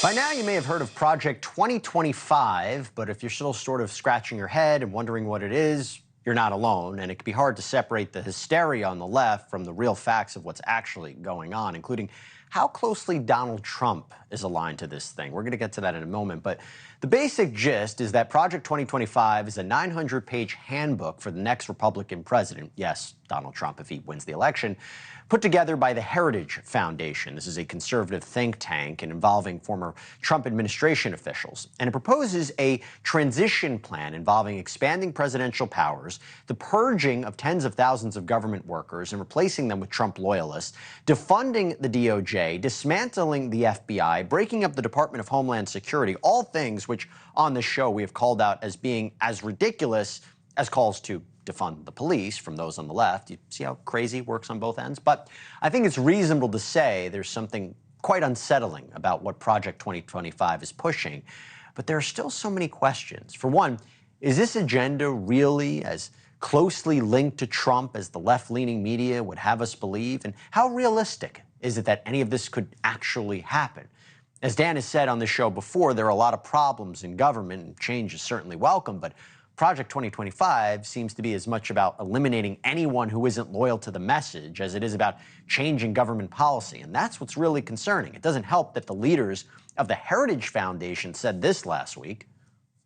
By now, you may have heard of Project 2025, but if you're still sort of scratching your head and wondering what it is, you're not alone, and it can be hard to separate the hysteria on the left from the real facts of what's actually going on, including how closely Donald Trump is aligned to this thing. We're going to get to that in a moment, but the basic gist is that Project 2025 is a 900-page handbook for the next Republican president, yes, Donald Trump if he wins the election, put together by the Heritage Foundation. This is a conservative think tank and involving former Trump administration officials. And it proposes a transition plan involving expanding presidential powers, the purging of tens of thousands of government workers and replacing them with Trump loyalists, defunding the DOJ, dismantling the FBI, breaking up the Department of Homeland Security, all things which on this show we have called out as being as ridiculous as calls to defund the police from those on the left. You see how crazy works on both ends? But I think it's reasonable to say there's something quite unsettling about what Project 2025 is pushing. But there are still so many questions. For one, is this agenda really as closely linked to Trump as the left-leaning media would have us believe? And how realistic is it that any of this could actually happen? As Dan has said on the show before, there are a lot of problems in government, and change is certainly welcome, but Project 2025 seems to be as much about eliminating anyone who isn't loyal to the message as it is about changing government policy. And that's what's really concerning. It doesn't help that the leaders of the Heritage Foundation said this last week.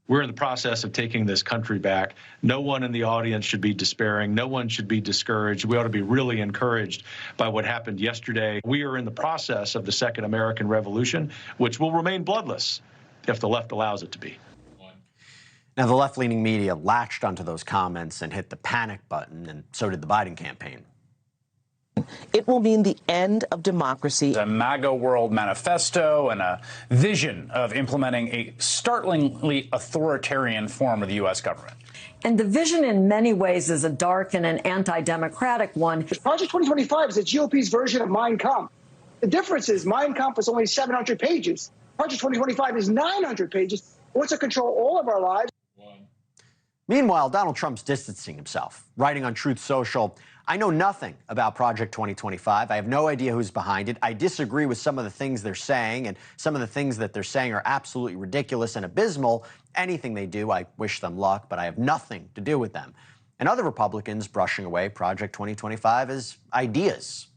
We're in the process of taking this country back. No one in the audience should be despairing. No one should be discouraged. We ought to be really encouraged by what happened yesterday. We are in the process of the Second American Revolution, which will remain bloodless if the left allows it to be. Now, the left-leaning media latched onto those comments and hit the panic button, and so did the Biden campaign. It will mean the end of democracy. A MAGA World Manifesto and a vision of implementing a startlingly authoritarian form of the U.S. government. And the vision in many ways is a dark and an anti-democratic one. Project 2025 is the GOP's version of Mein Kampf. The difference is Mein Kampf is only 700 pages. Project 2025 is 900 pages. It wants to control all of our lives. Meanwhile, Donald Trump's distancing himself, writing on Truth Social, "I know nothing about Project 2025. I have no idea who's behind it. I disagree with some of the things they're saying, and some of the things that they're saying are absolutely ridiculous and abysmal. Anything they do, I wish them luck, but I have nothing to do with them." And other Republicans brushing away Project 2025 as ideas.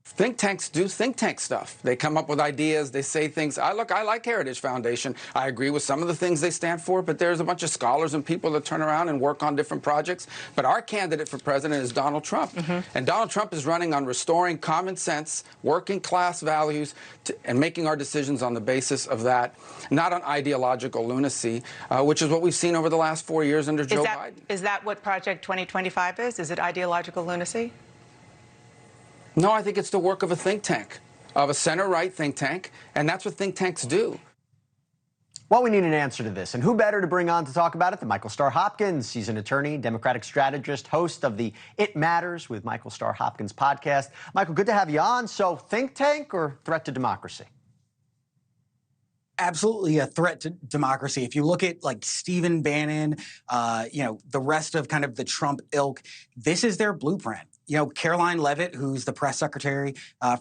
Think tanks do think tank stuff. They come up with ideas. They say things. I like Heritage Foundation. I agree with some of the things they stand for, but there's a bunch of scholars and people that turn around and work on different projects. But our candidate for president is Donald Trump. And Donald Trump is running on restoring common sense, working class values, and making our decisions on the basis of that, not on ideological lunacy, which is what we've seen over the last 4 years under Joe Biden. Is that what Project 2025 is? Is it ideological lunacy? No, I think it's the work of a think tank, of a center-right think tank, and that's what think tanks do. Well, we need an answer to this, and who better to bring on to talk about it than Michael Starr Hopkins. He's an attorney, Democratic strategist, host of the It Matters with Michael Starr Hopkins podcast. Michael, good to have you on. So, think tank or threat to democracy? Absolutely a threat to democracy. If you look at like Stephen Bannon, the rest of kind of the Trump ilk, this is their blueprint. Caroline Leavitt, who's the press secretary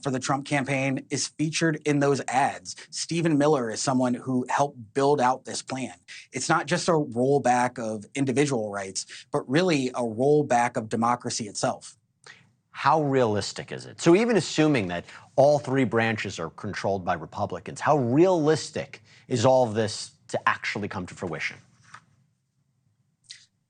for the Trump campaign, is featured in those ads. Stephen Miller is someone who helped build out this plan. It's not just a rollback of individual rights, but really a rollback of democracy itself. How realistic is it? So even assuming that all three branches are controlled by Republicans, how realistic is all of this to actually come to fruition?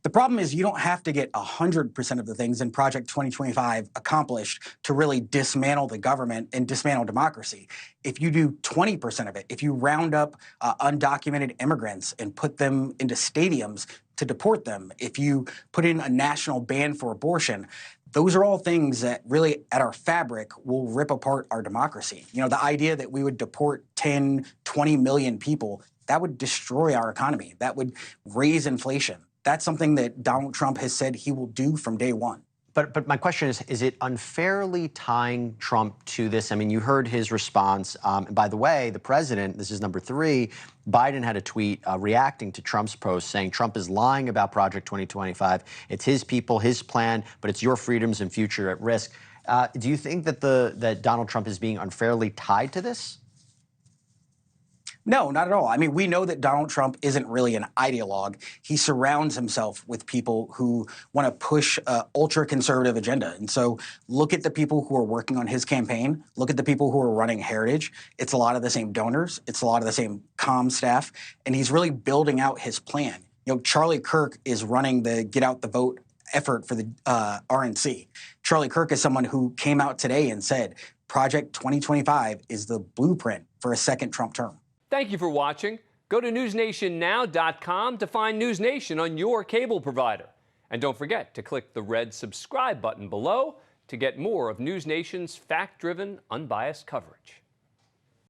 The problem is you don't have to get 100% of the things in Project 2025 accomplished to really dismantle the government and dismantle democracy. If you do 20% of it, if you round up undocumented immigrants and put them into stadiums to deport them, if you put in a national ban for abortion, those are all things that really at our fabric will rip apart our democracy. The idea that we would deport 10, 20 million people, that would destroy our economy. That would raise inflation. That's something that Donald Trump has said he will do from day one. But my question is it unfairly tying Trump to this? I mean, you heard his response. And by the way, the president, this is number 3, Biden had a tweet reacting to Trump's post saying Trump is lying about Project 2025. It's his people, his plan, but it's your freedoms and future at risk. Do you think that that Donald Trump is being unfairly tied to this? No, not at all. I mean, we know that Donald Trump isn't really an ideologue. He surrounds himself with people who want to push an ultra-conservative agenda. And so look at the people who are working on his campaign. Look at the people who are running Heritage. It's a lot of the same donors. It's a lot of the same comm staff. And he's really building out his plan. You know, Charlie Kirk is running the Get Out the Vote effort for the RNC. Charlie Kirk is someone who came out today and said Project 2025 is the blueprint for a second Trump term. Thank you for watching. Go to newsnationnow.com to find NewsNation on your cable provider. And don't forget to click the red subscribe button below to get more of NewsNation's fact-driven, unbiased coverage.